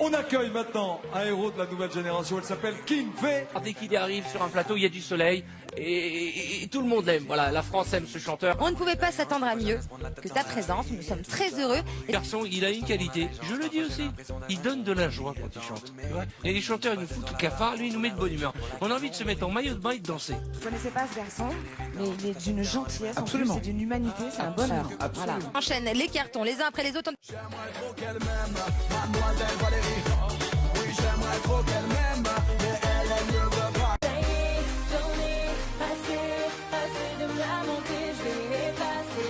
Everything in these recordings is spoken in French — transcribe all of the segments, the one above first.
On accueille maintenant un héros de la nouvelle génération, elle s'appelle Kinvé. Dès qu'il arrive sur un plateau, il y a du soleil et tout le monde l'aime. Voilà, la France aime ce chanteur. On ne pouvait pas s'attendre à mieux que ta présence. Nous sommes très heureux. Le garçon, il a une qualité, je le dis aussi, il donne de la joie quand il chante. Et les chanteurs, ils nous foutent au cafard, lui, il nous met de bonne humeur. On a envie de se mettre en maillot de bain et de danser. Je ne connaissais pas ce garçon, mais il est d'une gentillesse, Absolument. en plus, c'est d'une humanité, c'est un bonheur. Absolument. Voilà. Enchaîne les cartons les uns après les autres. J'aimerais trop qu'elle m'aime, mademoiselle Valérie. Oui, j'aimerais trop qu'elle m'aime, mais elle ne veut pas. J'en ai assez de me lamenter, je vais passer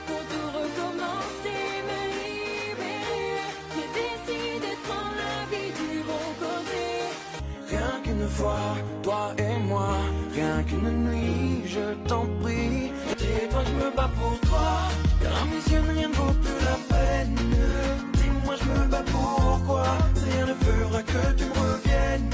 pour tout recommencer, me libérer. J'ai décidé de prendre la vie du bon côté. Rien qu'une fois, toi et moi, rien qu'une nuit, je t'en prie. Dis-toi que je me bats pour toi, car à mes yeux rien ne vaut plus la peine. Dis-moi je me bats pourquoi, rien ne fera que tu me reviennes.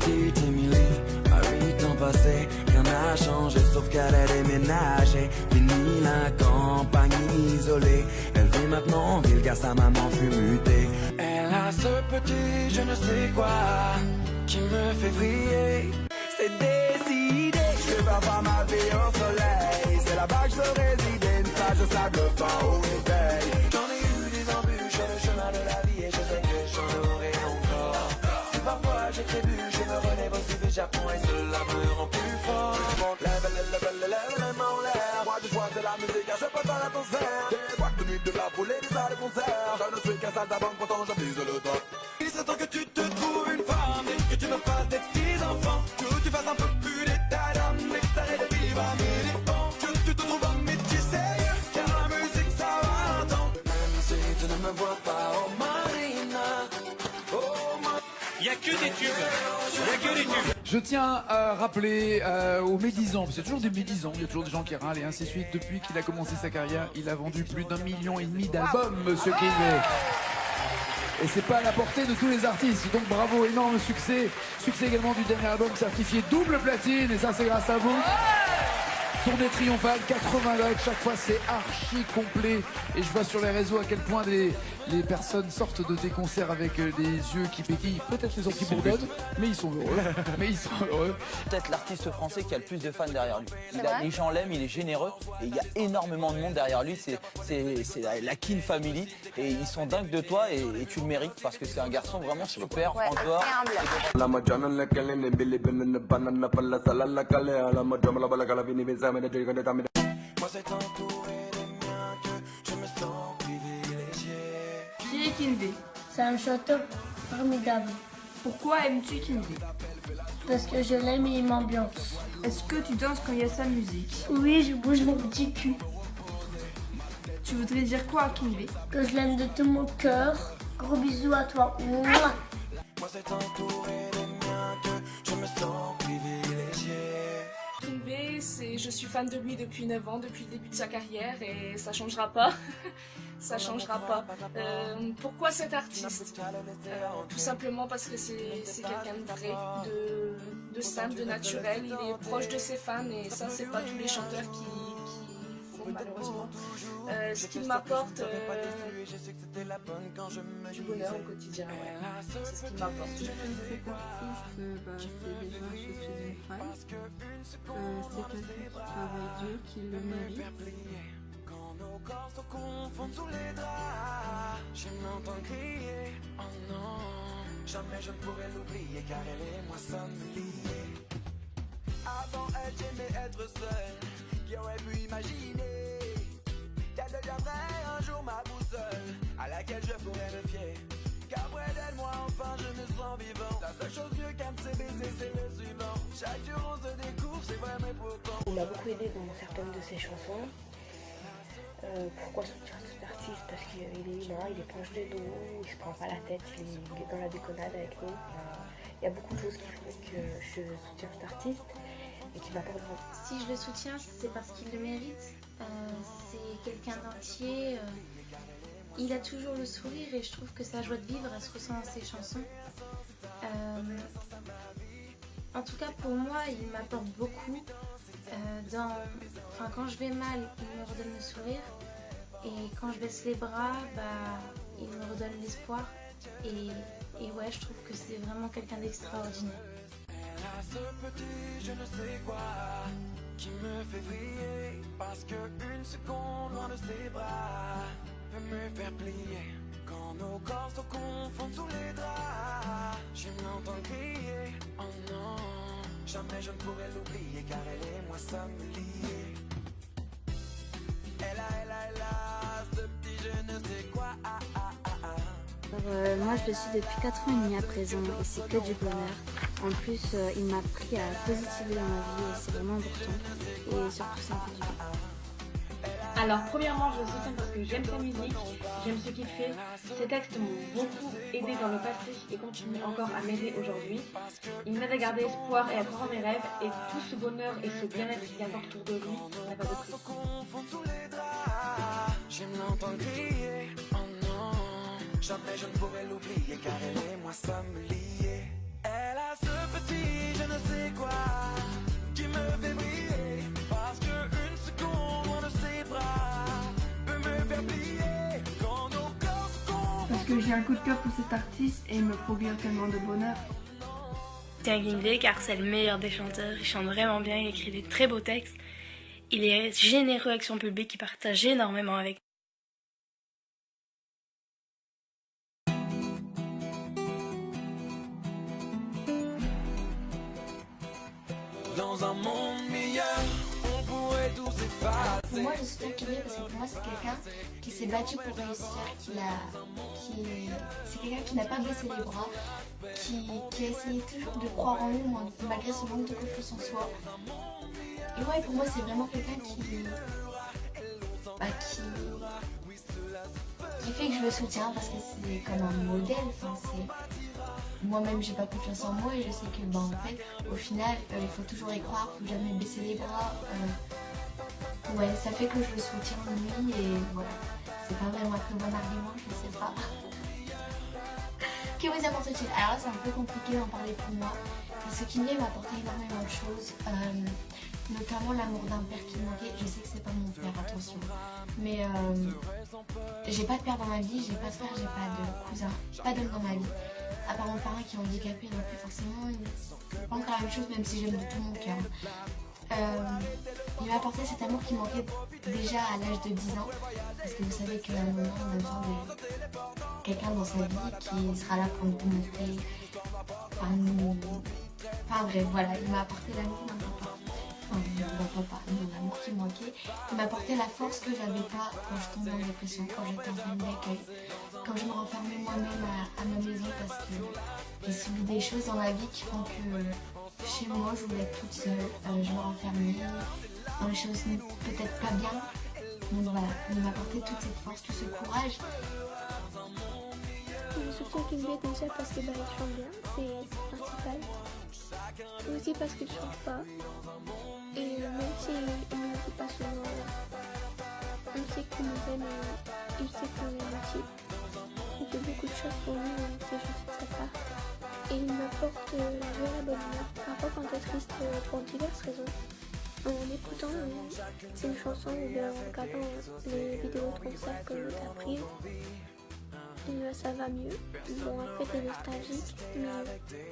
Petite Emily, à 8 ans passés, rien n'a changé sauf qu'elle a déménagé. Fini la campagne isolée, elle vit maintenant en ville car sa maman fut mutée. Elle a ce petit je ne sais quoi qui me fait briller. C'est décidé, je vais avoir ma vie au soleil. C'est là-bas que je veux résider, une plage de sable fin au réveil. J'en ai eu des embûches sur le chemin de la vie et je sais que j'en aurai encore. Si parfois j'ai trébuché, je me relève aussi vite, j'apprends et cela me rend plus fort. Lève les mains en l'air, moi je joie de la musique car je peux pas la concert. Des boîtes de nuit, de la foule et des salles de concert. Je ne suis qu'un saltimbanque, pourtant j'abuse le temps. Il serait temps que tu te trouves une femme et que tu me fasses des petits enfants. Que tu fasses un peu plus d'état d'âme et que t'arrêtes de vivre à militant. Que tu te trouves un métier sérieux, car la musique ça va longtemps. Même si tu ne me vois pas, oh Marina, oh Marina. Il n'y a que des tubes, il n'y a que des tubes. Je tiens à rappeler aux médisants, c'est toujours des médisants, il y a toujours des gens qui râlent et ainsi de suite. Depuis qu'il a commencé sa carrière, il a vendu plus d'1,5 million d'albums, monsieur Kinvé. Et c'est pas à la portée de tous les artistes, donc bravo, énorme succès. Succès également du dernier album certifié double platine, et ça c'est grâce à vous. Tournée triomphale, 80 dates, chaque fois c'est archi complet. Et je vois sur les réseaux à quel point les personnes sortent de tes concerts avec des yeux qui pétillent, peut-être les orties bourdonnent, mais ils sont heureux. Mais ils sont heureux. Peut-être l'artiste français qui a le plus de fans derrière lui. Vrai Les gens l'aiment, il est généreux et il y a énormément de monde derrière lui. C'est la Kin Family et ils sont dingues de toi et tu le mérites parce que c'est un garçon vraiment super Ouais, en dehors. très humble. Moi c'est entouré des miens que je me sens privilégié. Qui est Kinvé? C'est un chanteur formidable Pourquoi aimes-tu Kinvé? parce que je l'aime et il m'ambiance. Est-ce que tu danses quand il y a sa musique? Oui, je bouge mon petit cul. Tu voudrais dire quoi à Kinvé? Que je l'aime de tout mon cœur. Gros bisous à toi. Mouah. Moi c'est entouré des miens que je me sens privilégié. Kinvé, je suis fan de lui depuis 9 ans, depuis le début de sa carrière et ça changera pas. Ça changera pas. Pourquoi cet artiste? Tout simplement parce que c'est quelqu'un de vrai, de simple, de naturel. Il est proche de ses fans et ça c'est pas tous les chanteurs qui font malheureusement. Ce qu'il m'apporte du bonheur au quotidien, ouais. C'est ce qu'il m'apporte. C'est des gens, je suis une fan. C'est quelqu'un qui travaille dur, qui le mérite. Quand nos corps se confondent sous les draps, je m'entends crier, oh non. Jamais je ne pourrai l'oublier car elle et moi sommes liés. Avant elle j'aimais être seul, qui aurait pu imaginer qu'elle deviendrait un jour ma boussole, à laquelle je pourrais me fier. Car près d'elle moi enfin je me sens vivant. La seule chose mieux qu'un de ses baisers c'est le suivant. Chaque jour on se découvre, c'est vrai mais pourtant. Il m'a beaucoup aidé dans certaines de ses chansons. Pourquoi soutenir cet artiste? Parce qu'il est humain, il est proche de nous, il se prend pas la tête, il est dans la déconnade avec nous. Il y a beaucoup de choses qui font que je soutiens cet artiste et qui m'apporte beaucoup. Si je le soutiens, c'est parce qu'il le mérite. C'est quelqu'un d'entier. Il a toujours le sourire et je trouve que sa joie de vivre, elle se ressent dans ses chansons. En tout cas, pour moi, il m'apporte beaucoup. Quand je vais mal, il me redonne le sourire. Et quand je baisse les bras, il me redonne l'espoir. Et ouais, je trouve que c'est vraiment quelqu'un d'extraordinaire. Ce petit je ne sais quoi qui me fait briller, parce que une seconde loin de ses bras peut me faire plier. Quand nos corps se confondent sous les draps, j'aime l'entendre crier. Oh non, jamais je ne pourrai l'oublier, car elle et moi sommes liés. Elle a ce petit je ne sais quoi. Moi je le suis depuis 4 ans et demi à présent et c'est que du bonheur. En plus il m'a appris à positiver dans ma vie et c'est vraiment important et surtout ça me fait du bien. Alors premièrement je le soutiens parce que j'aime sa musique, j'aime ce qu'il fait. Ses textes m'ont beaucoup aidé dans le passé et continuent encore à m'aider aujourd'hui. Il m'aide à garder espoir et à croire en mes rêves et tout ce bonheur et ce bien-être qu'il y a autour de lui n'a pas de prix. J'aime l'entendre crier, oh non, jamais je ne pourrai l'oublier, car elle et moi sommes liés. Elle a ce petit je ne sais quoi qui me fait briller, parce que une seconde loin de ses bras peut me faire plier. Quand nos corps se confondent. Parce que j'ai un coup de cœur pour cet artiste et il me procure tellement de bonheur. Tiens Kinvey car c'est le meilleur des chanteurs, il chante vraiment bien, il écrit des très beaux textes. Il est généreux avec son public, il partage énormément avec. Dans un monde meilleur, on pourrait tous s'effacer. Pour moi, je soutiens Kinvey parce que pour moi, c'est quelqu'un qui s'est battu pour réussir, c'est quelqu'un qui n'a pas baissé les bras, qui a essayé toujours de croire en lui malgré son manque de confiance en soi. Et ouais, pour moi, c'est vraiment quelqu'un qui fait que je le soutiens parce que c'est comme un modèle. Moi-même j'ai pas confiance en moi et je sais que en fait au final il faut toujours y croire, faut jamais baisser les bras. Ouais, ça fait que je le soutiens lui et voilà. C'est pas vraiment un très bon argument, je sais pas. Que vous apporte-t-il? Alors là c'est un peu compliqué d'en parler pour moi parce que Kinvey m'a apporté énormément de choses, notamment l'amour d'un père qui manquait. Je sais que c'est pas mon père, attention, mais j'ai pas de père dans ma vie, j'ai pas de frère, j'ai pas de cousin, pas d'homme dans ma vie. À part mon parrain qui est handicapé, donc forcément c'est pas encore la même chose, même si j'aime de tout mon cœur. Il m'a apporté cet amour qui manquait déjà à l'âge de 10 ans, parce que vous savez qu'à un moment on a besoin de quelqu'un dans sa vie qui sera là pour nous montrer, enfin bref, voilà, il m'a apporté l'amour d'un papa. L'amour qui manquait. Il m'a apporté la force que j'avais pas quand je tombais en dépression, quand j'étais en famille d'accueil, quand je me renfermais moi-même à ma maison parce que j'ai subi des choses dans ma vie qui font que chez moi je voulais être toute seule, je me renfermais dans les choses peut-être pas bien. Donc voilà, il m'a apporté toute cette force, tout ce courage. Je soutiens Kinvey déjà parce que il chante bien, c'est principal. Et aussi parce qu'il chante pas. Et même s'il ne dit pas souvent, on sait qu'il nous aime et il sait qu'on est gentil. Il fait beaucoup de choses pour nous et c'est gentil de sa part. Et il m'apporte la joie et la bonne humeur. Parfois quand t'es triste pour diverses raisons. En écoutant une chanson ou bien en regardant les vidéos de concerts que t'as prises, ça va mieux. Bon, après t'es nostalgique, mais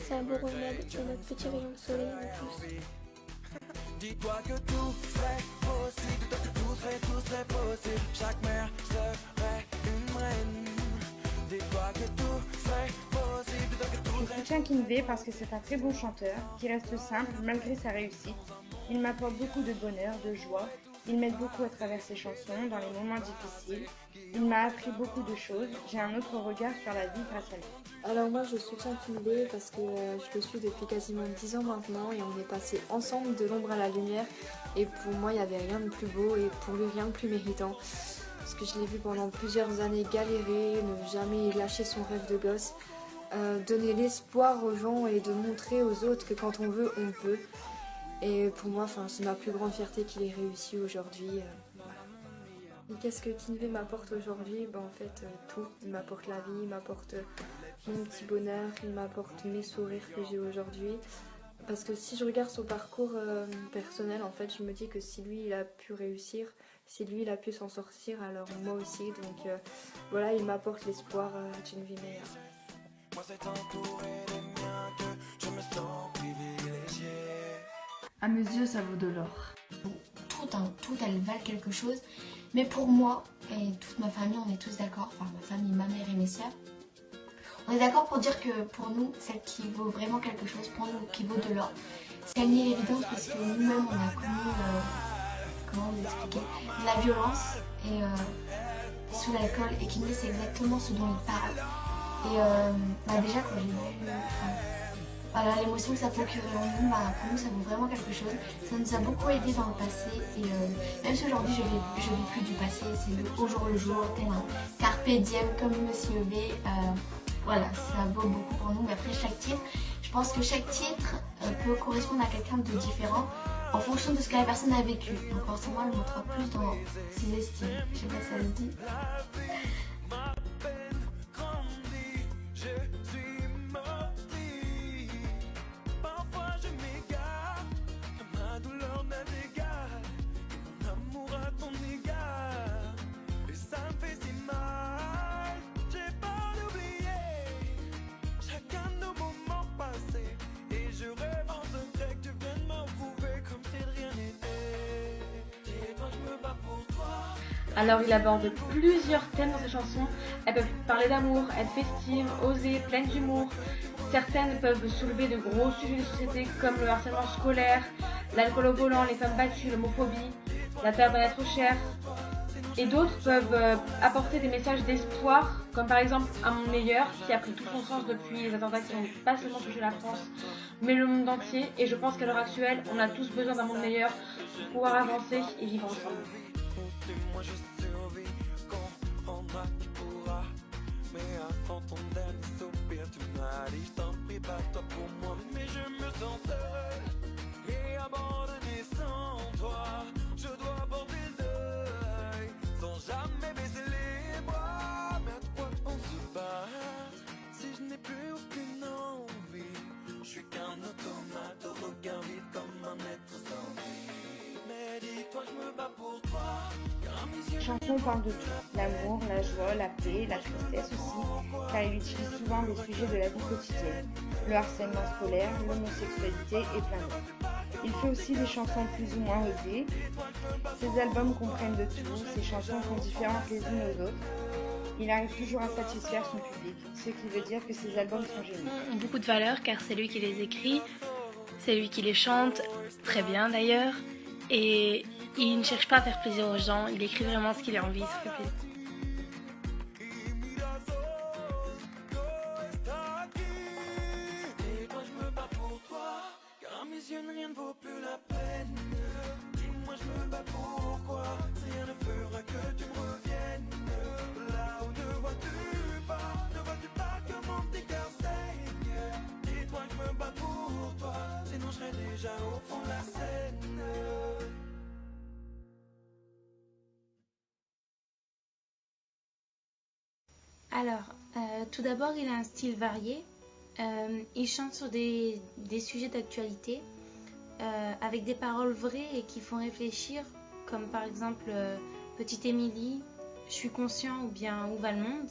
c'est un beau remède et notre petit rayon de soleil en plus. Dis-toi que tout serait possible, dis-toi que tout serait possible. Chaque mère serait une reine. Dis-toi que tout serait possible, dis-toi que tout serait... Je soutiens Kinvey parce que c'est un très bon chanteur, qui reste simple malgré sa réussite. Il m'apporte beaucoup de bonheur, de joie. Il m'aide beaucoup à travers ses chansons, dans les moments difficiles. Il m'a appris beaucoup de choses. J'ai un autre regard sur la vie grâce à lui. Alors moi je soutiens Kinvey parce que je le suis depuis quasiment 10 ans maintenant et on est passé ensemble de l'ombre à la lumière et pour moi il n'y avait rien de plus beau et pour lui rien de plus méritant parce que je l'ai vu pendant plusieurs années galérer, ne jamais lâcher son rêve de gosse, donner l'espoir aux gens et de montrer aux autres que quand on veut on peut et pour moi c'est ma plus grande fierté qu'il ait réussi aujourd'hui. Et qu'est-ce que Kinvey m'apporte aujourd'hui? En fait tout, il m'apporte la vie, il m'apporte mon petit bonheur, il m'apporte mes sourires que j'ai aujourd'hui. Parce que si je regarde son parcours personnel, en fait, je me dis que si lui il a pu réussir, si lui il a pu s'en sortir, alors moi aussi. Donc voilà, il m'apporte l'espoir d'une vie meilleure. Moi c'est entouré des miens que je me sens privilégié. À mes yeux, ça vaut de l'or. Toutes elles valent quelque chose. Mais pour moi et toute ma famille, on est tous d'accord, enfin ma famille, ma mère et mes sœurs, on est d'accord pour dire que pour nous, celle qui vaut vraiment quelque chose, pour nous, qui vaut de l'or, c'est elle nie l'évidence parce que nous-mêmes, on a connu, comment vous expliquer, de la violence et sous l'alcool, et Kinley, c'est exactement ce dont il parle. Et déjà, quand j'ai vu voilà, l'émotion que ça procurait en nous, pour nous, ça vaut vraiment quelque chose. Ça nous a beaucoup aidé dans le passé, et même si aujourd'hui, je vis plus du passé, c'est au jour le jour, tel un carpe diem comme Monsieur B. Voilà, ça vaut beaucoup pour nous. Mais après, chaque titre, je pense que chaque titre peut correspondre à quelqu'un de différent en fonction de ce que la personne a vécu. Donc forcément, elle montrera plus dans ses estimes. Je sais pas si ça se dit. Alors il aborde plusieurs thèmes dans ses chansons. Elles peuvent parler d'amour, être festives, osées, pleines d'humour. Certaines peuvent soulever de gros sujets de société comme le harcèlement scolaire, l'alcool au volant, les femmes battues, l'homophobie, la peur d'en être cher. Et d'autres peuvent apporter des messages d'espoir, comme par exemple Un monde meilleur, qui a pris tout son sens depuis les attentats qui n'ont pas seulement touché la France, mais le monde entier. Et je pense qu'à l'heure actuelle, on a tous besoin d'un monde meilleur pour pouvoir avancer et vivre ensemble. Moi je survis, comprendras qui pourra. Mais avant ton dernier soupir, tu m'as dit je t'en prie, bats-toi pour moi. Mais je me sens seul et abandonné sans toi. Je dois porter le deuil sans jamais baisser les bras. Mais à quoi on se bat si je n'ai plus aucune envie? Je suis qu'un automate au regard vide comme un être sans vie. Mais dis-toi je me bats pour toi. La chanson parle de tout, l'amour, la joie, la paix, la tristesse aussi, car il utilise souvent des sujets de la vie quotidienne, le harcèlement scolaire, l'homosexualité et plein d'autres. Il fait aussi des chansons plus ou moins osées. Ses albums comprennent de tout, ses chansons sont différentes les unes aux autres. Il arrive toujours à satisfaire son public, ce qui veut dire que ses albums sont géniaux. Beaucoup de valeur car c'est lui qui les écrit, c'est lui qui les chante, très bien d'ailleurs, et il ne cherche pas à faire plaisir aux gens, il écrit vraiment ce qu'il a envie, ça fait plaisir. Et toi je me bats pour toi, car à mes yeux rien ne vaut plus la peine. Dis-moi je me bats pourquoi, rien ne fera que tu me reviennes. Là où ne vois-tu pas que mon petit cœur saigne. Dis-toi que je me bats pour toi, sinon je serais déjà au fond de la Seine. Alors, tout d'abord, il a un style varié. Il chante sur des sujets d'actualité avec des paroles vraies et qui font réfléchir, comme par exemple Petite Émilie, Je suis conscient ou bien Où va le monde.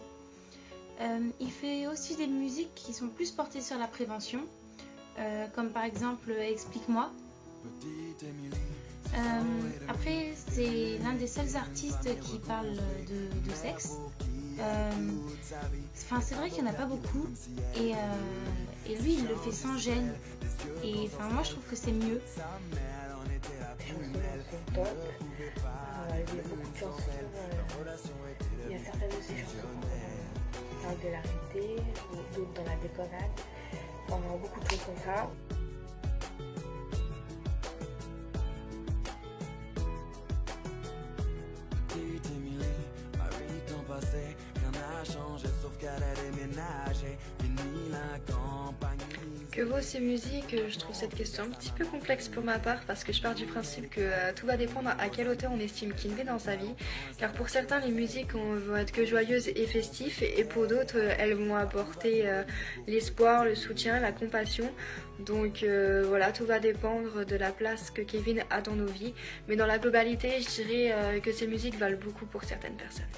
Il fait aussi des musiques qui sont plus portées sur la prévention, comme par exemple Explique-moi. Après, c'est l'un des seuls artistes qui parle de sexe. Enfin, c'est vrai qu'il n'y en a pas beaucoup et lui il le fait sans gêne et enfin, moi je trouve que c'est mieux. Les chansons sont top, il y a beaucoup de chansons, il y a certaines de ces chansons qui parlent de la réalité, d'autres dans la déconnade, enfin, beaucoup de choses comme ça. Que vaut ces musiques? Je trouve cette question un petit peu complexe pour ma part parce que je pars du principe que tout va dépendre à quelle hauteur on estime Kinvey dans sa vie. Car pour certains, les musiques vont être que joyeuses et festives et pour d'autres, elles vont apporter l'espoir, le soutien, la compassion. Donc voilà, tout va dépendre de la place que Kevin a dans nos vies. Mais dans la globalité, je dirais que ces musiques valent beaucoup pour certaines personnes.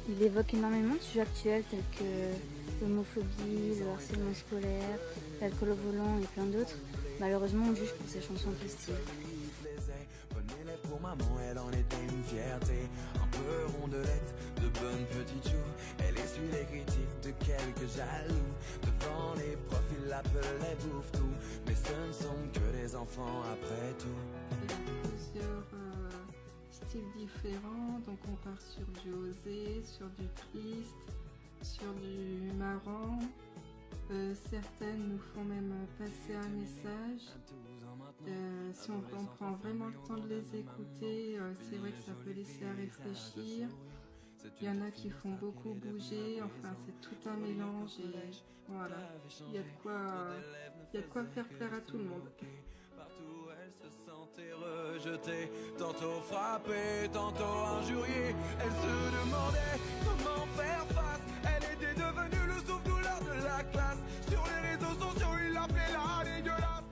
Il évoque énormément de sujets actuels tels que l'homophobie, le harcèlement scolaire, l'alcool au volant et plein d'autres. Malheureusement, on juge pour ses chansons festives. Pour maman, elle en était une fierté, un peu rondelette, de bonne petite joue. Elle essuie les critiques de quelques jaloux. Devant les profs, ils l'appelaient bouffe-tout. Mais ce ne sont que des enfants après tout. Il y a plusieurs styles différents, donc on part sur du osé, sur du triste, sur du marrant. Certaines nous font même passer un message. Si on prend vraiment le temps de les écouter, c'est vrai que ça peut laisser à réfléchir. Il y en a qui font beaucoup bouger, enfin c'est tout un mélange et voilà, il y a de quoi faire plaire à tout le monde. Partout elle se sentait rejetée, tantôt frappée, tantôt injuriée. Elle se demandait comment faire face, elle était devenue le souffle-douleur de la classe. Sur les réseaux sociaux, ils l'appelaient la dégueulasse.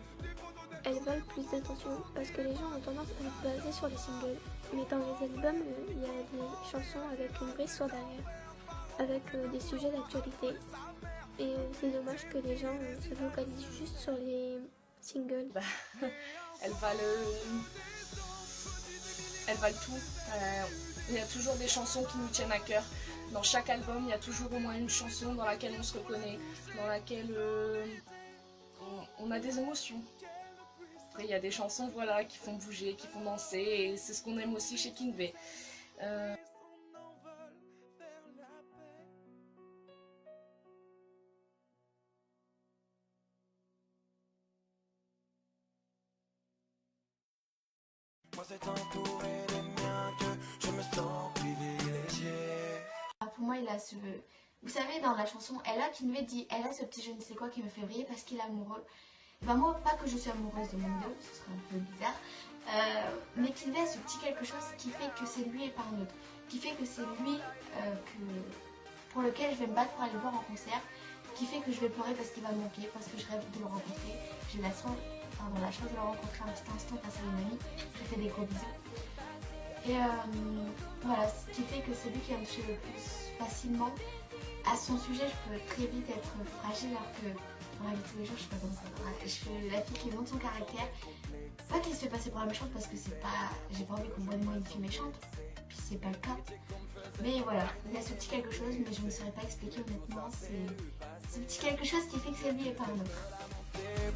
Elles veulent plus d'attention parce que les gens ont tendance à se baser sur les singles. Mais dans les albums, il y a des chansons avec une vraie histoire derrière, avec des sujets d'actualité. Et c'est dommage que les gens se focalisent juste sur les singles. Elles valent tout. Il y a toujours des chansons qui nous tiennent à cœur. Dans chaque album, il y a toujours au moins une chanson dans laquelle on se reconnaît, dans laquelle on a des émotions. Après, il y a des chansons voilà, qui font bouger, qui font danser, et c'est ce qu'on aime aussi chez Kinvey. Moi c'est entouré des miens que je me sens privilégié. Pour moi, il a ce... Vous savez, dans la chanson Ella, Kinvey dit « Elle a ce petit je ne sais quoi qui me fait briller parce qu'il est amoureux ». Ben moi, pas que je suis amoureuse de mon idole, ce serait un peu bizarre, mais Kinvey a ce petit quelque chose qui fait que c'est lui et pas un autre, qui fait que c'est lui pour lequel je vais me battre pour aller le voir en concert, qui fait que je vais pleurer parce qu'il va me manquer, parce que je rêve de le rencontrer. J'ai la chance de le rencontrer un petit instant grâce à une amie, je lui fais des gros bisous. Et voilà, ce qui fait que c'est lui qui va me toucher le plus facilement. À son sujet, je peux très vite être fragile alors que dans la vie de tous les jours, je sais pas comment ça va. Je suis la fille qui montre son caractère. Pas qu'il se fait passer pour la méchante parce que c'est pas... J'ai pas envie qu'on voit de moi une fille méchante. Puis c'est pas le cas. Mais voilà, il y a ce petit quelque chose, mais je ne saurais pas expliquer honnêtement. C'est ce petit quelque chose qui fait que c'est lui et pas un autre.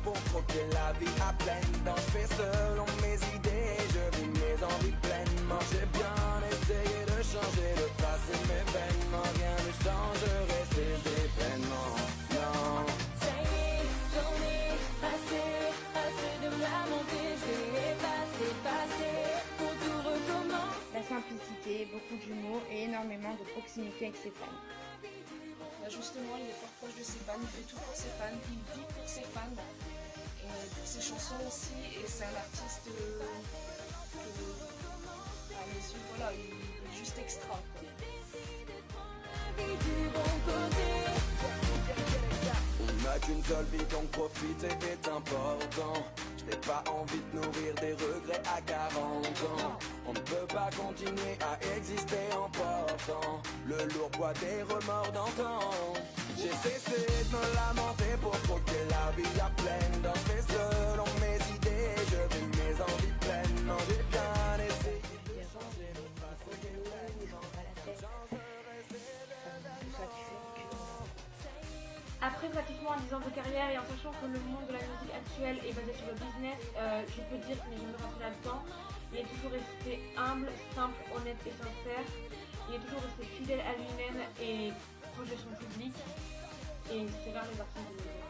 Pour croquer la vie à pleine dents, je fais selon mes idées, je vis mes envies pleinement. J'ai bien essayé de changer le passé, mes vêtements, rien ne changerait ces événements. Non. Ça y est, j'en ai assez de me lamenter, je vais passer pour tout recommencer. La simplicité, beaucoup d'humour et énormément de proximité avec ses fans. Justement, il est fort proche de ses fans, il fait tout pour ses fans, il vit pour ses fans, et pour ses chansons aussi, et c'est un artiste à mes yeux, voilà, il est juste extra. On n'a qu'une seule vie, donc profiter est important. Je n'ai pas envie de nourrir des regrets à 40 ans. On ne peut pas continuer à exister en portant le lourd poids des remords d'antan. J'ai cessé de me lamenter pour croquer la vie à pleine dents. C'est selon mes idées, je vis mes envies pleinement. J'ai bien essayé de changer le passé. Après pratiquement 10 ans de carrière et en sachant que le monde de la musique actuelle est basé sur le business, je peux dire qu'il n'est jamais rentré là-dedans. Il est toujours resté humble, simple, honnête et sincère. Il est toujours resté fidèle à lui-même et proche de son public. Et c'est vers les artistes de l'univers.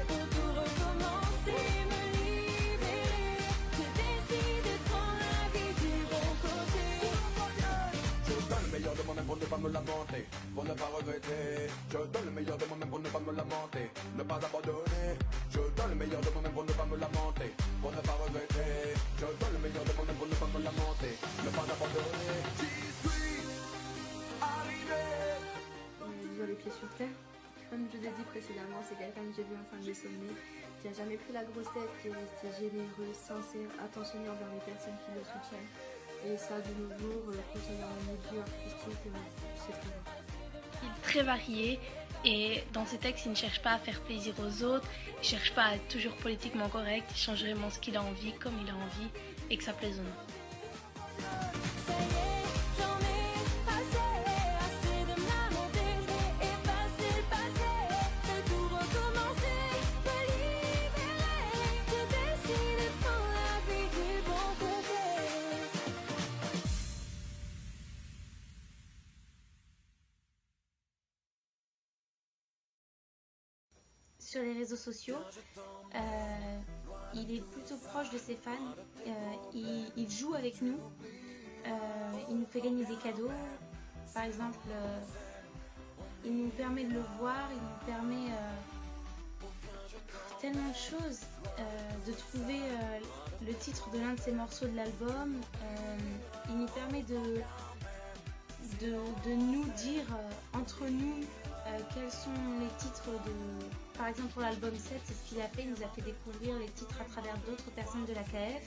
Pour tout recommencer, me libérer. J'ai décidé de prendre la vie du bon côté. Je donne le meilleur de moi-même pour ne pas pas me lamenter, pour ne pas regretter. Je donne le meilleur de moi-même pour ne pas me lamenter, ne pas abandonner. Je donne le meilleur de moi-même pour ne pas me lamenter, pour ne pas regretter. Je donne le meilleur de moi-même pour ne pas me lamenter, ne pas abandonner. J'y suis arrivé. Sur les pieds sur terre. Comme je vous ai dit précédemment, c'est quelqu'un que j'ai vu en fin de sommeil, qui a jamais pris la grosse tête, qui est resté généreux, sincère, attentionné envers les personnes qui le soutiennent. Et ça, de nos jours, concernant le milieu artistique, c'est très rare. Il est très varié et dans ses textes, il ne cherche pas à faire plaisir aux autres, il ne cherche pas à être toujours politiquement correct, il change vraiment ce qu'il a envie, comme il a envie et que ça plaise aux gens. Sur les réseaux sociaux, il est plutôt proche de ses fans, il joue avec nous, il nous fait gagner des cadeaux. Par exemple, il nous permet de le voir, il nous permet tellement de choses, de trouver le titre de l'un de ses morceaux de l'album. Il nous permet de nous dire entre nous quels sont les titres de... Par exemple pour l'album 7, c'est ce qu'il a fait, il nous a fait découvrir les titres à travers d'autres personnes de la KF.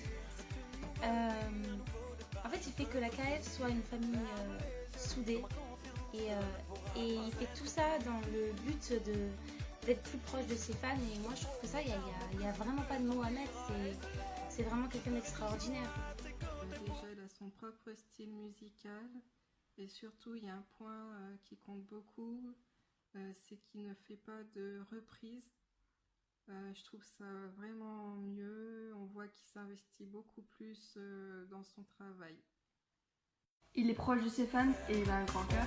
En fait, il fait que la KF soit une famille soudée et il fait tout ça dans le but d'être plus proche de ses fans, et moi je trouve que ça, il y a vraiment pas de mots à mettre, c'est vraiment quelqu'un d'extraordinaire. Déjà, il a son propre style musical et surtout il y a un point qui compte beaucoup, c'est qu'il ne fait pas de reprises. Je trouve ça vraiment mieux, on voit qu'il s'investit beaucoup plus dans son travail. Il est proche de ses fans et il a un grand cœur.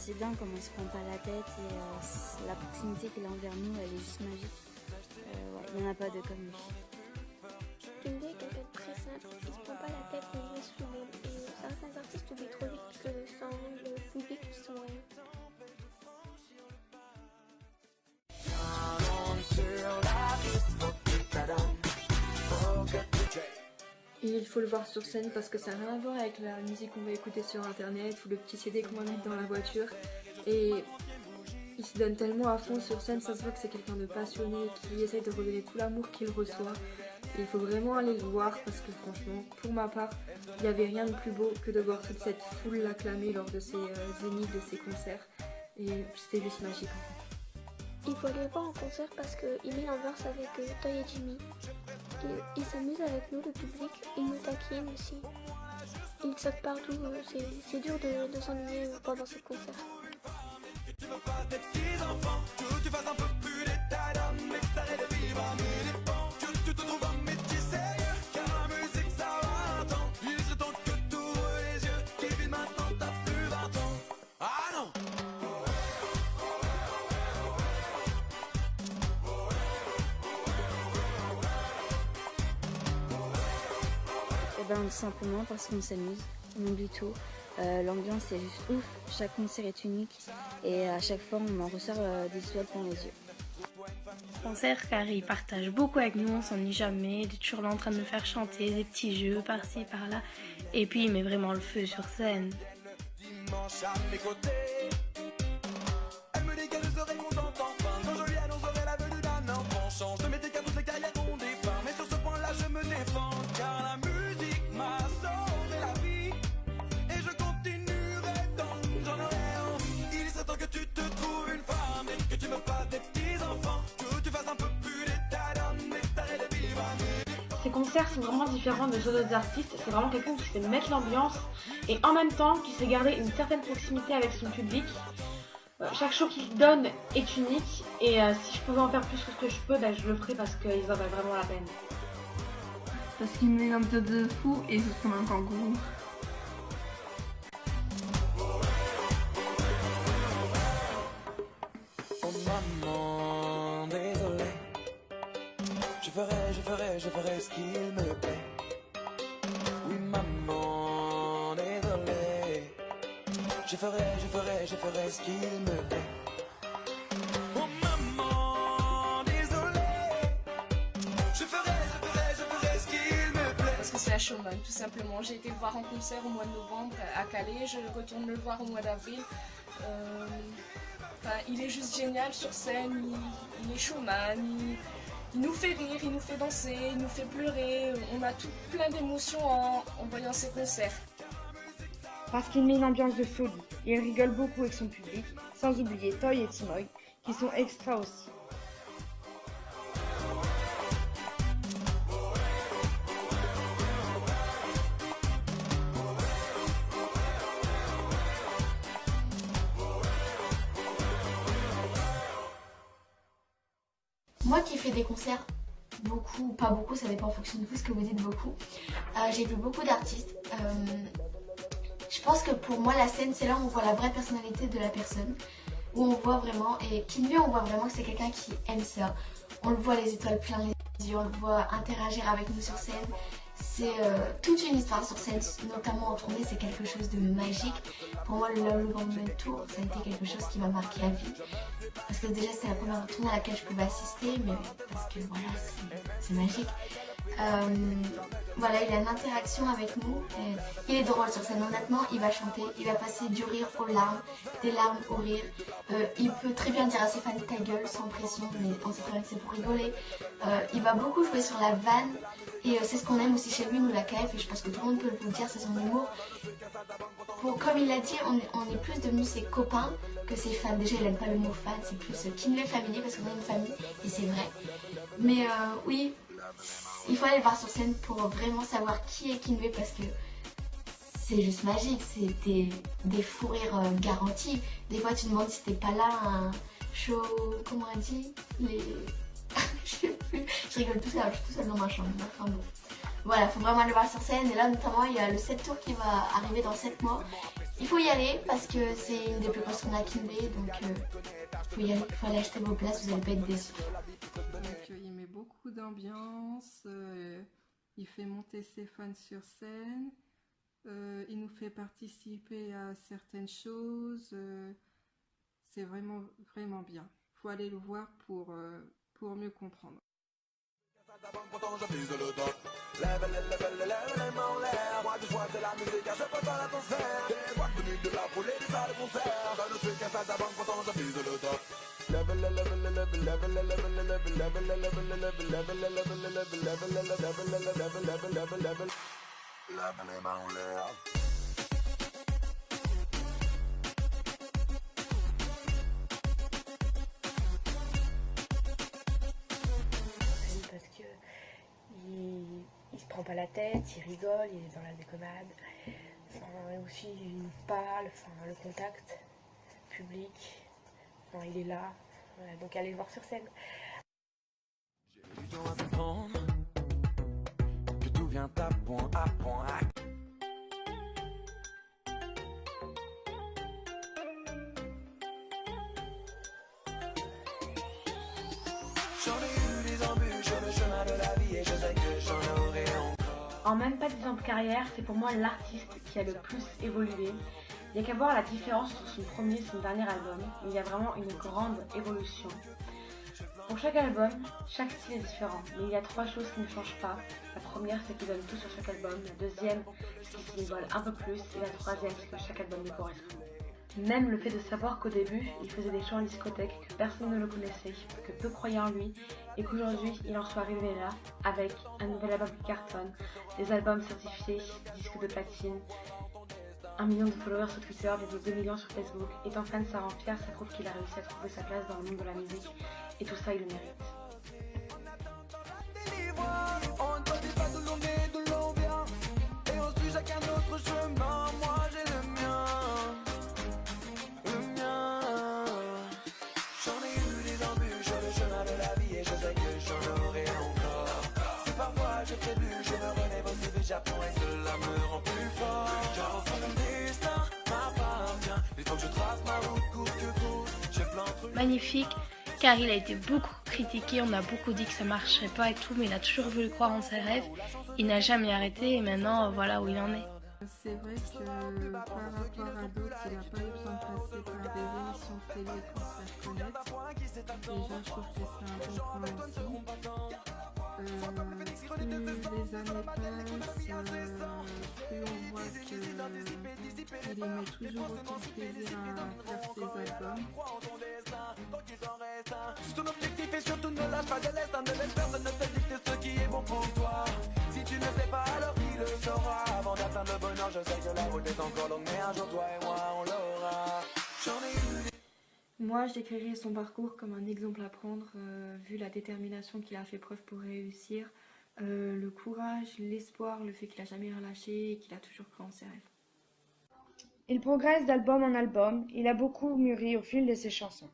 C'est dingue comment il se prend pas la tête et la proximité qu'il a envers nous, elle est juste magique. Il n'y en a pas de comme lui. Tunde est quelqu'un de très simple, il se prend pas la tête et il laisse fluide. Et certains artistes oublient trop vite que sans le public, ils sont rien. Et il faut le voir sur scène parce que ça n'a rien à voir avec la musique qu'on va écouter sur internet ou le petit CD qu'on va mettre dans la voiture. Et il se donne tellement à fond sur scène, ça se voit que c'est quelqu'un de passionné qui essaie de redonner tout l'amour qu'il reçoit. Et il faut vraiment aller le voir parce que franchement, pour ma part, il n'y avait rien de plus beau que de voir toute cette foule l'acclamer lors de ses zéniths, de ses concerts. Et c'était juste magique. Il faut aller le voir en concert parce qu'il met l'ambiance avec Toy et Jimmy. Il s'amuse avec nous, le public, il nous taquine aussi. Il saute partout, c'est dur de s'ennuyer pendant ces concerts. Simplement parce qu'on s'amuse, on oublie tout. L'ambiance est juste ouf, chaque concert est unique et à chaque fois on en ressort des étoiles plein les yeux. Concert car il partage beaucoup avec nous, on s'ennuie jamais, il est toujours là en train de nous faire chanter des petits jeux par-ci par-là et puis il met vraiment le feu sur scène. Ces concerts sont vraiment différents de ceux d'autres artistes, c'est vraiment quelqu'un qui sait mettre l'ambiance et en même temps qui sait garder une certaine proximité avec son public. Chaque show qu'il donne est unique et si je pouvais en faire plus que ce que je peux, je le ferais parce qu'ils en valent vraiment la peine. Parce qu'il met un peu de fou et c'est comme un kangourou. ferai ce qu'il me plaît. Oui maman, désolé. Je ferai ce qu'il me plaît. Oh maman, désolé. Je ferai ce qu'il me plaît. Parce que c'est un showman, tout simplement. J'ai été le voir en concert au mois de novembre à Calais, je retourne le voir au mois d'avril. Enfin, il est juste génial sur scène, il est showman, il nous fait rire, il nous fait danser, il nous fait pleurer. On a tout plein d'émotions en voyant ses concerts. Parce qu'il met une ambiance de folie. Il rigole beaucoup avec son public, sans oublier Toy et Timoy, qui sont extra aussi. Moi qui fais des concerts, beaucoup ou pas beaucoup, ça dépend en fonction de vous ce que vous dites beaucoup, j'ai vu beaucoup d'artistes. Je pense que pour moi la scène c'est là où on voit la vraie personnalité de la personne, où on voit vraiment, et Kinvey on voit vraiment que c'est quelqu'un qui aime ça. On le voit les étoiles plein les yeux, on le voit interagir avec nous sur scène. C'est toute une histoire sur scène, notamment en tournée, c'est quelque chose de magique. Pour moi, le Love Moment Tour, ça a été quelque chose qui m'a marqué à vie. Parce que déjà, c'était la première tournée à laquelle je pouvais assister, mais parce que voilà, c'est magique. Voilà, il a une interaction avec nous. Il est drôle sur scène, honnêtement, il va chanter, il va passer du rire aux larmes, des larmes au rire. Il peut très bien dire à ses fans ta gueule sans pression, mais on sait très bien que c'est pour rigoler. Il va beaucoup jouer sur la vanne. Et c'est ce qu'on aime aussi chez lui, nous la KF, et je pense que tout le monde peut vous le dire, c'est son humour. Comme il l'a dit, on est plus devenus ses copains que ses fans. Déjà, il n'aime pas le mot fan, c'est plus Kinvey Family, parce qu'on a une famille, et c'est vrai. Mais oui, il faut aller le voir sur scène pour vraiment savoir qui est Kinvey, parce que c'est juste magique, c'est des fous rires garantis. Des fois, tu te demandes si t'es pas là, un show, comment on dit, je sais plus, je rigole tout seul, je suis tout seul dans ma chambre. Enfin bon. Voilà, il faut vraiment aller voir sur scène. Et là, notamment, il y a le 7 tour qui va arriver dans 7 mois. Il faut y aller parce que c'est une des plus grosses tournées à Kinvey. Donc, il faut y aller, il faut aller acheter vos places, vous n'allez pas être déçus. Donc, il met beaucoup d'ambiance, il fait monter ses fans sur scène, il nous fait participer à certaines choses. C'est vraiment, vraiment bien. Il faut aller le voir pour mieux comprendre. Lève les mains en l'air. Moi je vois de la musique, je peux pas l'atmosphère. Des boîtes de nuit, de la foule et des salles de concert. Dans le truc à salle d'avant, pourtant je vise le top. Lève les mains en l'air. Parce que il se prend pas la tête, il rigole, il est dans la déconnade. Enfin, et aussi il parle, enfin, le contact public, enfin, il est là. Voilà, donc allez le voir sur scène. J'ai eu du temps à comprendre que tout vient à point à point. J'en ai eu des embûches sur le chemin de la vie et je sais que j'en aurai encore. En même pas 10 ans de carrière, c'est pour moi l'artiste qui a le plus évolué. Il n'y a qu'à voir la différence entre son premier et son dernier album. Il y a vraiment une grande évolution. Pour chaque album, chaque style est différent, mais il y a 3 choses qui ne changent pas. La première, c'est qu'il donne tout sur chaque album. La deuxième, c'est qu'il s'y dévoile un peu plus. Et la troisième, c'est que chaque album lui correspond. Même le fait de savoir qu'au début, il faisait des shows en discothèque, que personne ne le connaissait, que peu croyaient en lui, et qu'aujourd'hui, il en soit arrivé là, avec un nouvel album qui cartonne, des albums certifiés, disques de platine, 1 million de followers sur Twitter, bientôt 2 millions sur Facebook, étant fan, ça rend fier, ça prouve qu'il a réussi à trouver sa place dans le monde de la musique, et tout ça, il le mérite. On ne choisit pas d'où l'on est, d'où l'on vient. Et on suit chacun notre chemin. Moi j'ai le mien. Le mien. J'en ai eu des embûches sur le chemin de la vie et je sais que j'en aurai encore. Si parfois je trébuche, je me relève aussi vite, j'apprends et cela me rend plus fort. Car au fond mon destin m'appartient. Il faut que je trace ma route courte que courte. J'ai plein de trucs. Magnifique, car il a été beaucoup critiqué, on a beaucoup dit que ça marcherait pas et tout, mais il a toujours voulu croire en ses rêves. Il n'a jamais arrêté et maintenant, voilà où il en est. C'est vrai que par rapport à d'autres, il n'a pas eu besoin de passer par des émissions télé pour se faire connaître. Déjà, je trouve que c'est un bon point aussi. Plus les années passent, plus on voit qu'il aimait toujours autant de plaisir à faire ses albums. Suis ton objectif et surtout ne lâche pas de l'est, ne laisse personne ne te dicter ce qui est bon pour toi. Si tu ne sais pas, alors qui le saura. Avant d'atteindre le bonheur, je sais que la route est encore longue, mais un jour toi et moi on l'aura. J'en ai eu des... Moi, je décrirais son parcours comme un exemple à prendre, vu la détermination qu'il a fait preuve pour réussir, le courage, l'espoir, le fait qu'il a jamais relâché et qu'il a toujours cru en ses rêves. Il progresse d'album en album, il a beaucoup mûri au fil de ses chansons.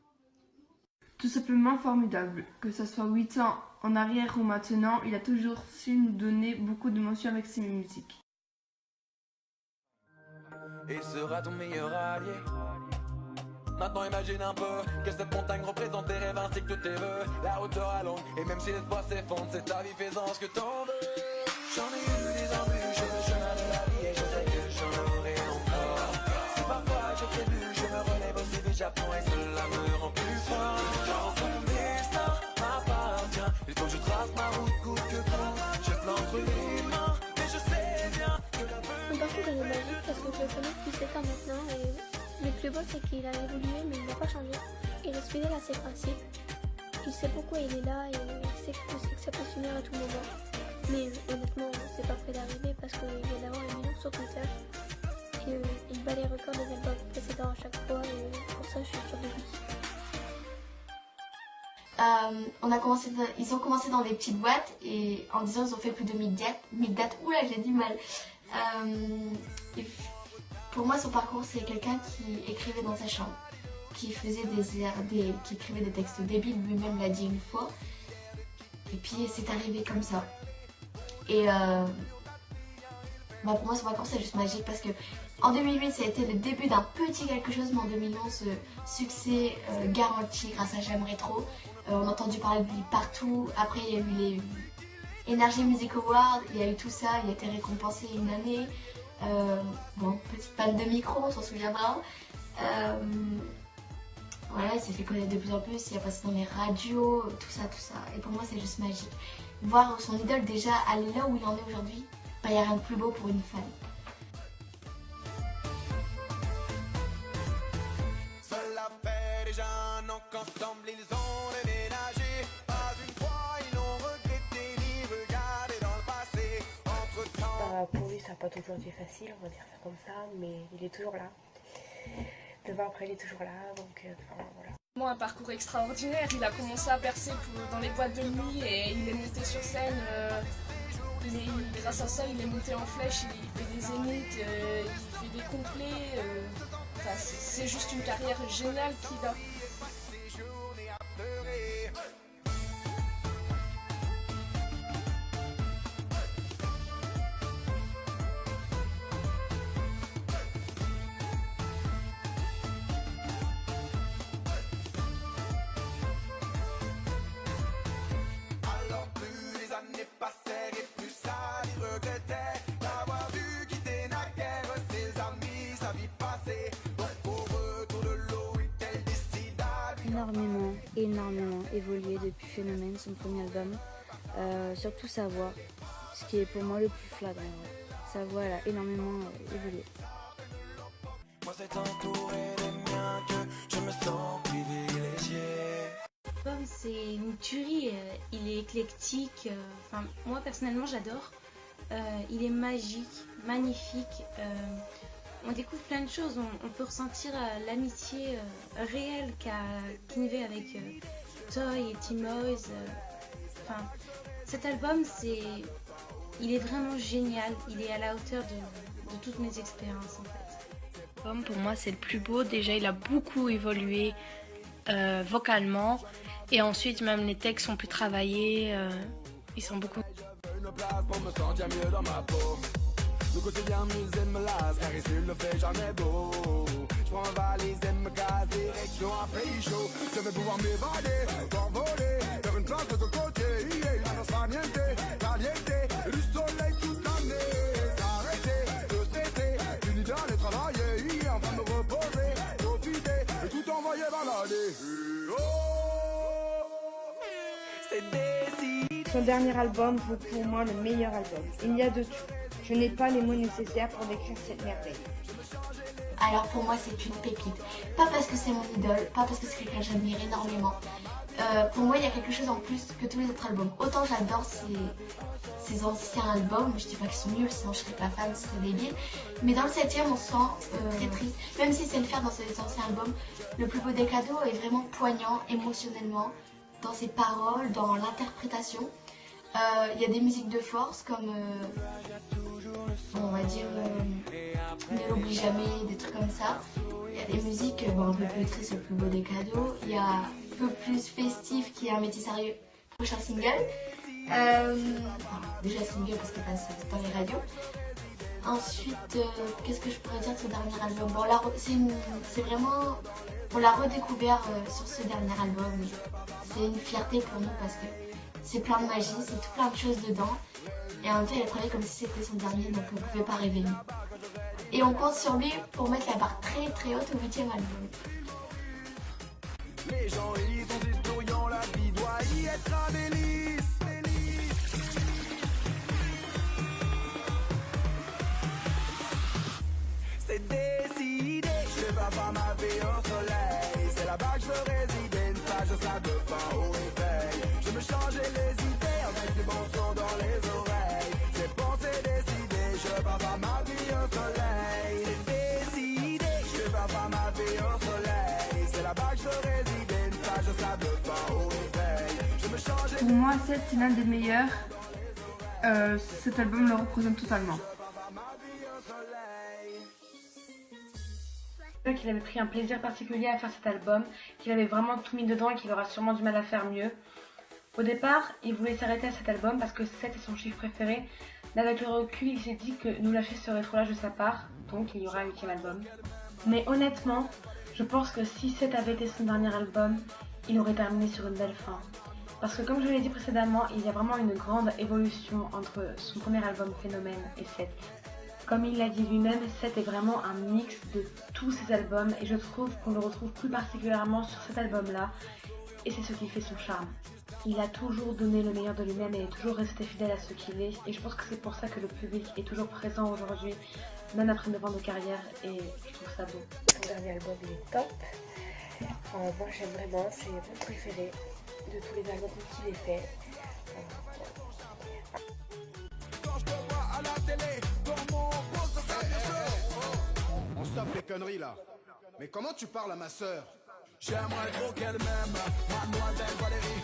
Tout simplement formidable, que ce soit 8 ans en arrière ou maintenant, il a toujours su nous donner beaucoup d'émotions avec ses musiques. Et sera ton meilleur allié. Maintenant imagine un peu que cette montagne représente tes rêves ainsi que tous tes vœux. La hauteur à longue et même si l'espoir s'effondre, c'est ta vie, fais-en ce que t'en veux. J'en ai eu des embûches sur le chemin de la vie et je sais que j'en aurai encore. Si parfois je fais du, je me relève aussi vite, j'apprends et cela me rend plus fort. Quand mon destin m'appartient, il faut que je trace ma route coûte que coûte. Je plante entre les mains, mais je sais bien que la Mon parcours il est magique parce que je le connais depuis 7 ans maintenant et le plus beau c'est qu'il a évolué mais il n'a pas changé. Il reste fidèle à ses principes. Il sait pourquoi il est là et il sait que ça peut finir à tout moment. Mais honnêtement, c'est pas près d'arriver parce qu'il vient d'avoir 1 million sur Twitter. Et il bat les records des albums précédents à chaque fois et pour ça je suis sûre de lui. Ils ont commencé dans des petites boîtes et en 10 ans ils ont fait plus de 1000 dates. Oula, j'ai du mal. Pour moi, son parcours, c'est quelqu'un qui écrivait dans sa chambre, qui faisait qui écrivait des textes débiles, lui-même l'a dit une fois. Et puis c'est arrivé comme ça. Et pour moi, son parcours, c'est juste magique parce que en 2008, ça a été le début d'un petit quelque chose, mais en 2011, succès garanti grâce à J'aimerais trop. On a entendu parler de lui partout. Après, il y a eu les Energy Music Awards, il y a eu tout ça, il a été récompensé une année. Petite panne de micro, on s'en souviendra. Voilà, il s'est fait connaître de plus en plus, il a passé dans les radios, tout ça. Et pour moi, c'est juste magique. Voir son idole déjà aller là où il en est aujourd'hui, il n'y a rien de plus beau pour une femme. Cela fait déjà un an qu'ensemble ils ont déménagé. Pas une fois ils l'ont regretté ni regardé dans le passé. Entre-temps. Pour lui ça n'a pas toujours été facile, on va dire ça comme ça, mais il est toujours là. Demain après il est toujours là, donc voilà. Moi, un parcours extraordinaire, il a commencé à percer dans les boîtes de nuit et il est monté sur scène. Grâce à ça, il est monté en flèche, il fait des zéniths, il fait des complets. C'est juste une carrière géniale qu'il a. Énormément évolué depuis Phénomène, son premier album. Surtout sa voix, ce qui est pour moi le plus flagrant. Sa voix, elle a énormément évolué. Moi c'est entouré des miens que je me sens privilégié. L'album c'est une tuerie, il est éclectique, moi personnellement j'adore. Il est magique, magnifique. On découvre plein de choses, on peut ressentir l'amitié réelle qu'a Kinvey avec Toy et Timoz. Cet album, il est vraiment génial, il est à la hauteur de toutes mes expériences en fait. L'album pour moi c'est le plus beau, déjà il a beaucoup évolué vocalement et ensuite même les textes sont plus travaillés, ils sont beaucoup... Une place pour me sentir mieux dans ma peau. Le quotidien musée me lasse, car ici le fait jamais beau. Je prends valise et me casse direction un pays chaud. Je vais pouvoir m'évader, m'envoler, faire une place de cocotier. La nostra niente, caliente, du soleil toute l'année. S'arrêter, de stresser, fini d'aller travailler. Enfin me reposer, profiter et tout envoyer balader. C'est décidé. Son dernier album vaut pour moi le meilleur album. Il y a de tout. Je n'ai pas les mots nécessaires pour décrire cette merveille. Alors pour moi c'est une pépite. Pas parce que c'est mon idole, pas parce que c'est quelqu'un que j'admire énormément. Pour moi il y a quelque chose en plus que tous les autres albums. Autant j'adore ces anciens albums, je dis pas qu'ils sont nuls, sinon je serais pas fan, ce serait débile. Mais dans le 7ème on sent très triste. Même si c'est le faire dans ces anciens albums, le plus beau des cadeaux est vraiment poignant émotionnellement, dans ses paroles, dans l'interprétation. Il y a des musiques de force comme, on va dire, Ne l'oublie jamais, des trucs comme ça. Il y a des musiques un peu plus tristes, le plus beau des cadeaux. Il y a un peu plus festif qui est un métier sérieux, prochain single. Déjà single parce qu'il passe dans les radios. Ensuite, qu'est-ce que je pourrais dire de ce dernier album? Bon, c'est vraiment, on l'a redécouvert sur ce dernier album. C'est une fierté pour nous parce que c'est plein de magie, c'est tout plein de choses dedans. Et en même temps, il a travaillé comme si c'était son dernier, donc on ne pouvait pas rêver mieux. Et on compte sur lui pour mettre la barre très très haute au 8ème album. Les gens ils sont historiants, la vie doit y être un délice. C'est décidé, je vais pas ma vie au soleil. C'est là-bas que je veux résider, une plage de sable fin au réveil. Je me changer les idées avec des bons sons dans les oreilles. J'ai pensé décider, je vais pas ma vie au soleil. C'est décidé, je vais pas ma vie au soleil. C'est là-bas que je veux résider, une plage de sable fin au réveil. Je me changer. Pour moi, c'est l'un des meilleurs. Cet album le représente totalement. Qu'il avait pris un plaisir particulier à faire cet album, qu'il avait vraiment tout mis dedans et qu'il aura sûrement du mal à faire mieux. Au départ, il voulait s'arrêter à cet album parce que 7 est son chiffre préféré, mais avec le recul, il s'est dit que nous lâcher serait trop lâche de sa part, donc il y aura un 8ème album. Mais honnêtement, je pense que si 7 avait été son dernier album, il aurait terminé sur une belle fin. Parce que comme je l'ai dit précédemment, il y a vraiment une grande évolution entre son premier album Phénomène et 7. Comme il l'a dit lui-même, 7 est vraiment un mix de tous ses albums et je trouve qu'on le retrouve plus particulièrement sur cet album-là et c'est ce qui fait son charme. Il a toujours donné le meilleur de lui-même et est toujours resté fidèle à ce qu'il est et je pense que c'est pour ça que le public est toujours présent aujourd'hui, même après 9 ans de carrière et je trouve ça beau. Son dernier album il est top, moi j'aime vraiment, c'est mon préféré de tous les albums qu'il ait fait. On stoppe les conneries là. Mais comment tu parles à ma sœur? J'aimerais trop qu'elle m'aime, mademoiselle Valérie.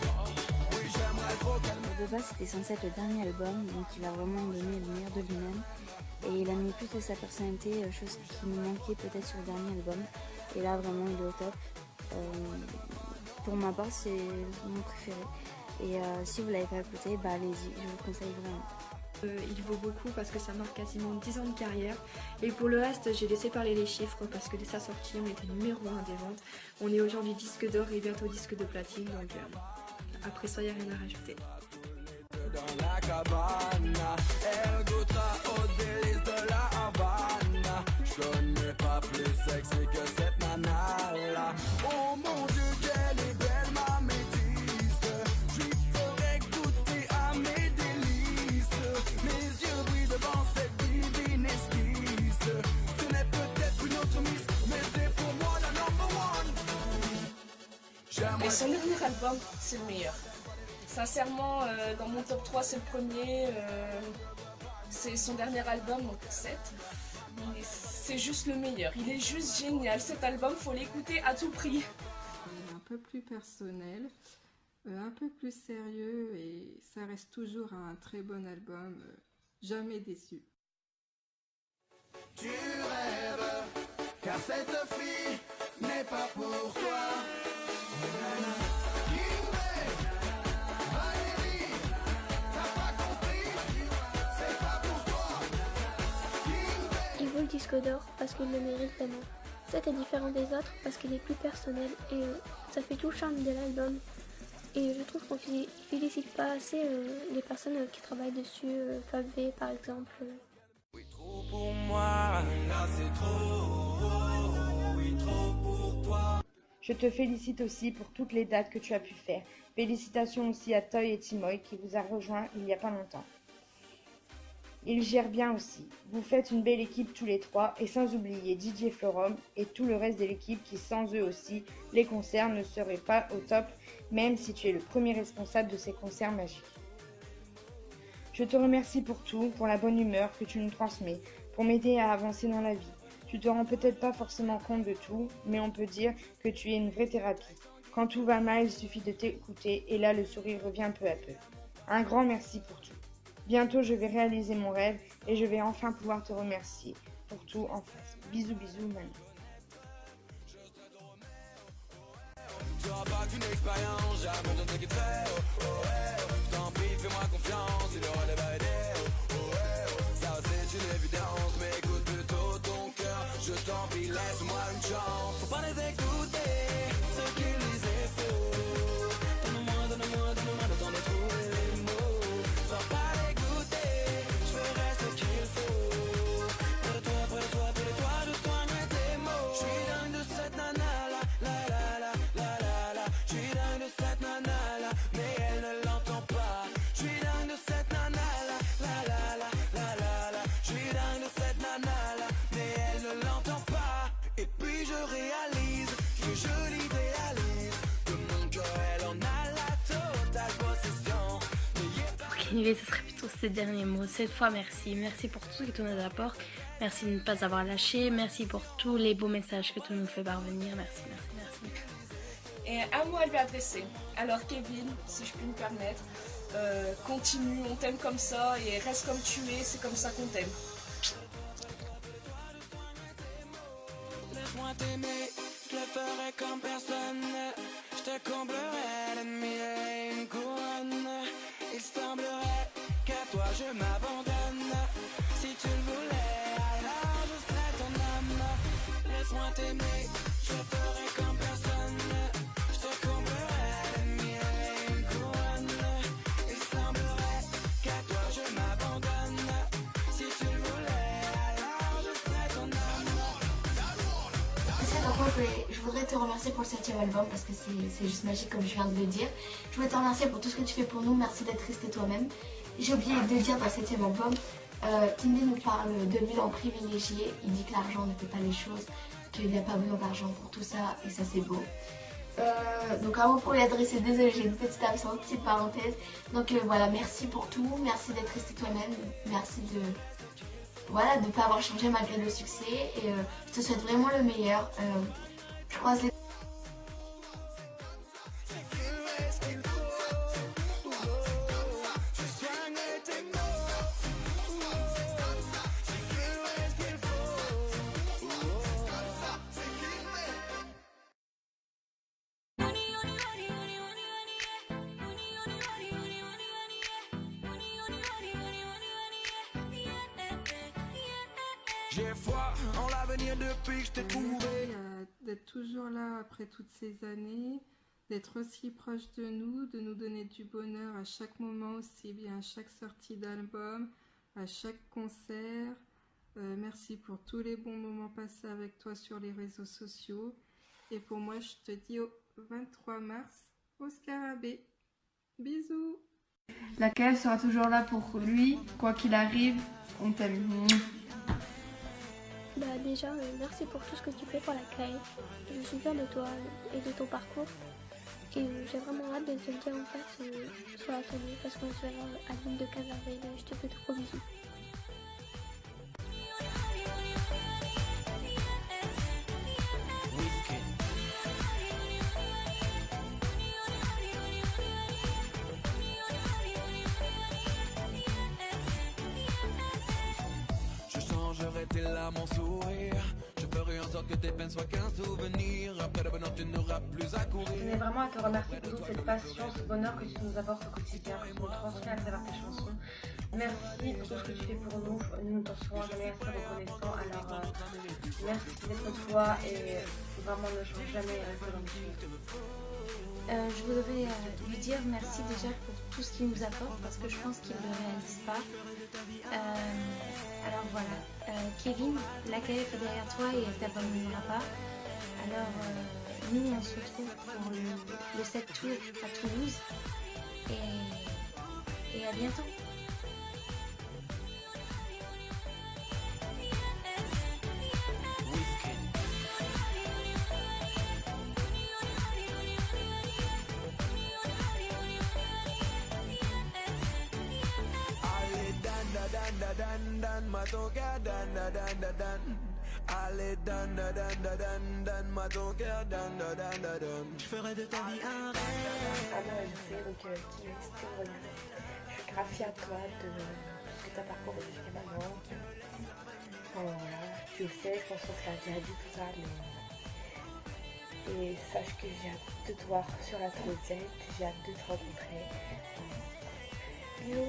Oui, j'aimerais trop qu'elle m'aime. De base, c'était censé être le dernier album, donc il a vraiment donné le meilleur de lui-même. Et il a mis plus de sa personnalité, chose qui nous manquait peut-être sur le dernier album. Et là, vraiment, il est au top. Pour ma part, c'est mon préféré. Et si vous ne l'avez pas écouté, bah allez-y, je vous le conseille vraiment. Il vaut beaucoup parce que ça marque quasiment 10 ans de carrière et pour le reste j'ai laissé parler les chiffres parce que dès sa sortie on était numéro 1 des ventes. On est aujourd'hui disque d'or et bientôt disque de platine donc après ça il n'y a rien à rajouter. Dans la cabane, elle goûtera au délice de la Havane. Je connais pas plus sexy que cette nana là. Oh mon Dieu qu'elle est belle ma métisse. Je lui ferai goûter à mes délices. Mes yeux brillent devant cette divine esquisse. Ce n'est peut-être une autre miss, mais c'est pour moi la number one. Et son dernier album, c'est le meilleur. Sincèrement, dans mon top 3, c'est le premier. C'est son dernier album, donc 7. C'est juste le meilleur. Il est juste génial. Cet album, faut l'écouter à tout prix. Un peu plus personnel, un peu plus sérieux et ça reste toujours un très bon album. Jamais déçu. Tu rêves, car cette fille n'est pas pour toi. Il vaut le disque d'or parce qu'il le mérite vraiment. Toi, t'es différent des autres parce qu'il est plus personnel et ça fait tout le charme de l'album. Et je trouve qu'on félicite pas assez les personnes qui travaillent dessus, Fab V par exemple. Pour moi, là c'est trop, oui trop pour toi. Je te félicite aussi pour toutes les dates que tu as pu faire. Félicitations aussi à Toy et Timoy qui vous a rejoint il n'y a pas longtemps. Ils gèrent bien aussi. Vous faites une belle équipe tous les trois et sans oublier DJ Florum et tout le reste de l'équipe qui sans eux aussi, les concerts ne seraient pas au top même si tu es le premier responsable de ces concerts magiques. Je te remercie pour tout, pour la bonne humeur que tu nous transmets, pour m'aider à avancer dans la vie. Tu te rends peut-être pas forcément compte de tout, mais on peut dire que tu es une vraie thérapie. Quand tout va mal, il suffit de t'écouter et là le sourire revient peu à peu. Un grand merci pour tout. Bientôt je vais réaliser mon rêve et je vais enfin pouvoir te remercier pour tout en face. Bisous bisous mamie. Tu n'auras pas qu'une expérience, jamais je te quitterai, oh, oh, oh. Je t'en prie, fais-moi confiance, il y aura des bails, oh, oh, oh. Ça c'est une évidence, mais écoute plutôt ton cœur. Je t'en prie, laisse-moi une chance. Faut pas les écouter, ce qu'ils disent est faux. Donne-moi le temps de trouver les mots. Sois pas dégoûté, je ferai ce qu'il faut. Près de toi, je soignerai tes mots. Je suis dingue de cette nana, la. Je suis dingue de cette nana là, mais elle ne l'entend pas. Je suis dingue de cette nana là, la. Je suis dingue de cette nana là, mais elle ne l'entend pas. Et puis je réalise que je l'idéalise, que mon cœur elle en a la totale possession. Pour Kenny, ce serait plutôt ces derniers mots. Cette fois, merci. Merci pour tout ce que tu nous apportes. Merci de ne pas avoir lâché. Merci pour tous les beaux messages que tu nous fais parvenir. Merci. Et un mot à lui adresser. Alors Kevin, si je puis me permettre, continue, on t'aime comme ça et reste comme tu es, c'est comme ça qu'on t'aime. Laisse-moi t'aimer, je le ferai comme personne. Je te comblerai l'ennemi et une couronne. Il semblerait qu'à toi je m'abandonne. Si tu le voulais, alors je serai ton âme. Laisse-moi t'aimer, je le ferai comme personne. Je voudrais te remercier pour le 7e album parce que c'est juste magique comme je viens de le dire. Je voudrais te remercier pour tout ce que tu fais pour nous, merci d'être resté toi-même. J'ai oublié de dire dans le 7e album, Kindy nous parle de lui en privilégié, il dit que l'argent ne fait pas les choses, qu'il n'y a pas besoin d'argent pour tout ça et ça c'est beau. Donc un mot pour lui adresser, désolé j'ai une petite absence, petite parenthèse. Donc voilà, merci pour tout, merci d'être resté toi-même, merci de ne pas avoir changé malgré le succès et je te souhaite vraiment le meilleur. Je croise les... J'ai foi en l'avenir depuis que je t'ai trouvé. D'être toujours là après toutes ces années, d'être aussi proche de nous donner du bonheur à chaque moment, aussi bien à chaque sortie d'album, à chaque concert. Merci pour tous les bons moments passés avec toi sur les réseaux sociaux. Et pour moi, je te dis au 23 mars au Scarabée. Bisous. La KF sera toujours là pour lui, quoi qu'il arrive, on t'aime. Bah déjà, merci pour tout ce que tu fais pour la KF. Je suis fière de toi et de ton parcours. Et j'ai vraiment hâte de te le dire en face sur la tournée parce qu'on se verra à l'île de Caverville. Je te fais de gros bisous. Tes larmes en sourire, je ferai en sorte que tes peines soient qu'un souvenir. Après le bonheur tu n'auras plus à courir. Je tenais vraiment à te remercier pour toute cette passion, ce bonheur que tu nous apportes au quotidien, que tu nous transmets à travers tes chansons. Merci pour tout ce que tu fais pour nous, nous ne t'en serons jamais assez reconnaissants. Alors merci d'être toi et vraiment ne change jamais et reste dans le suivi. Je voudrais lui dire merci déjà pour tout ce qu'il nous apporte parce que je pense qu'il ne le réalise pas. Alors voilà, Kevin, l'AKF est derrière toi et elle t'abandonnera pas. Alors nous on se retrouve pour le 7 tour à Toulouse et à bientôt. Dan, ma ton cœur, dan, allez, dan, ma ton cœur, dan. Je ferai de ta vie un rêve. Ah non, je sais, donc qui est voilà. Je suis grave fière de toi, de ce que tu as parcouru jusqu'à maintenant. Voilà, tu le sais, je pense qu'on te l'a déjà dit tout ça, mais... Et sache que j'ai hâte de te voir sur la tour de Z, j'ai hâte de te rencontrer. Yo.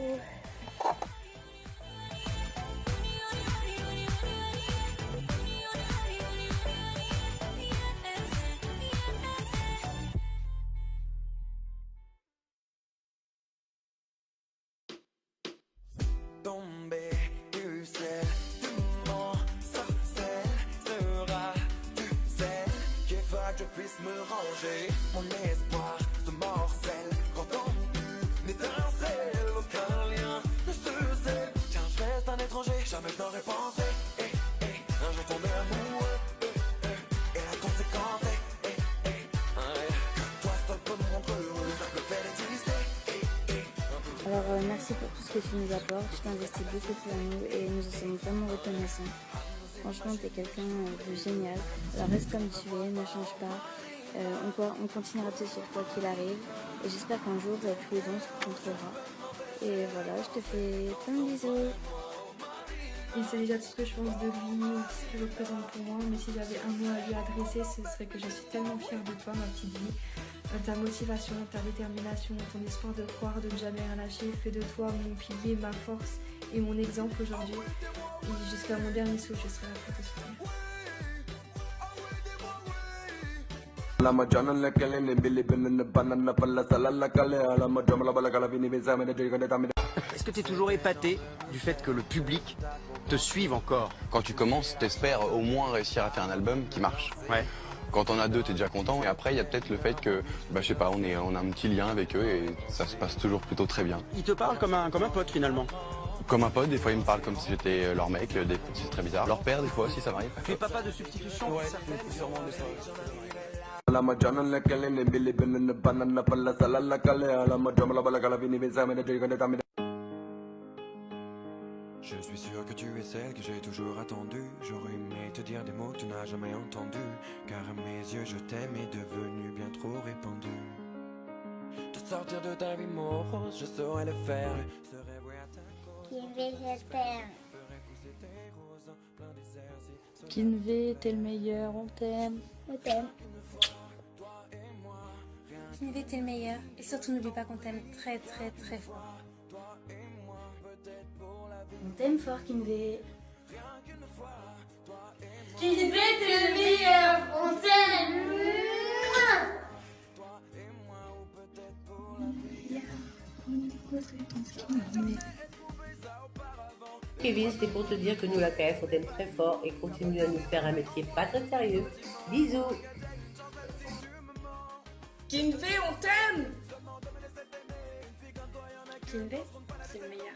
Tomber du ciel, tout mon sorcelle sera tu sais qu'il faut que je puisse me ranger. Mon espoir se morcelle quand on n'étincelle, aucun lien ne se scelle. Tiens, je reste un étranger, jamais je n'aurais pensé. Un jour tomber amoureux, et la conséquence que toi seul peux me rendre heureux, ça peut faire exister. Alors merci pour tout ce que tu nous apportes, tu t'investis beaucoup pour nous et nous en sommes vraiment reconnaissants. Franchement, tu es quelqu'un de génial. Alors reste comme tu es, ne change pas. On continuera de te suivre quoi qu'il arrive. Et j'espère qu'un jour, tous les deux, on se rencontrera. Et voilà, je te fais plein de bisous. Il sait déjà tout ce que je pense de lui, ce qu'il représente pour moi, mais si j'avais un mot à lui adresser, ce serait que je suis tellement fière de toi, ma petite vie. Ta motivation, ta détermination, ton espoir de croire, de ne jamais rien lâcher, fait de toi mon pilier, ma force et mon exemple aujourd'hui. Et jusqu'à mon dernier souffle, je serai là pour te soutenir. Est-ce que tu es toujours épaté du fait que le public te suive encore? Quand tu commences, t'espères au moins réussir à faire un album qui marche. Ouais. Quand on a deux, t'es déjà content. Et après, il y a peut-être le fait que, je sais pas, on a un petit lien avec eux et ça se passe toujours plutôt très bien. Ils te parlent comme un pote finalement? Comme un pote, des fois ils me parlent comme si j'étais leur mec, c'est très bizarre. Leur père, des fois aussi, ça m'arrive. Tu es papa de substitution? Ouais, sûrement de ça. Je suis sûr que tu es celle que j'ai toujours attendue. J'aurais aimé te dire des mots que tu n'as jamais entendus, car à mes yeux je t'aime est devenu bien trop répandu. Te sortir de ta vie morose, je saurais le faire. Serais voué à ta cause. Kinvé, j'espère. Kinvé, t'es le meilleur, on t'aime. On t'aime. Kinvé, t'es le meilleur. Et surtout, n'oublie pas qu'on t'aime très très très fort. On t'aime fort, Kinvé. Kinvé, t'es le meilleur. On t'aime. Kevin, c'était pour te dire que nous, la KF, on t'aime très fort et continue à nous faire un métier pas très sérieux. Bisous. Kinvé, on t'aime. Kinvé, c'est le meilleur.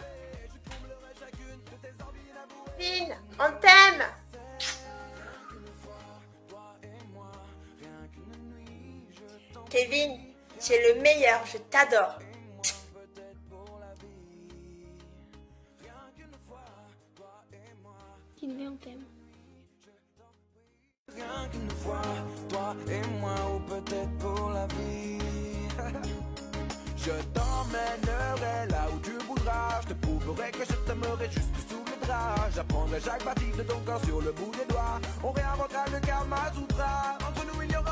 Kevin, on t'aime. Kevin, tu es le meilleur, je t'adore. Kinvé, on t'aime. Rien qu'une fois, toi et moi, ou peut-être pour la vie. Je t'emmènerai là où tu voudras. Je te prouverai que je t'aimerai jusque sous les draps. J'apprendrai chaque partie de ton corps sur le bout des doigts. On réinventera le Kama Sutra. Entre nous il y aura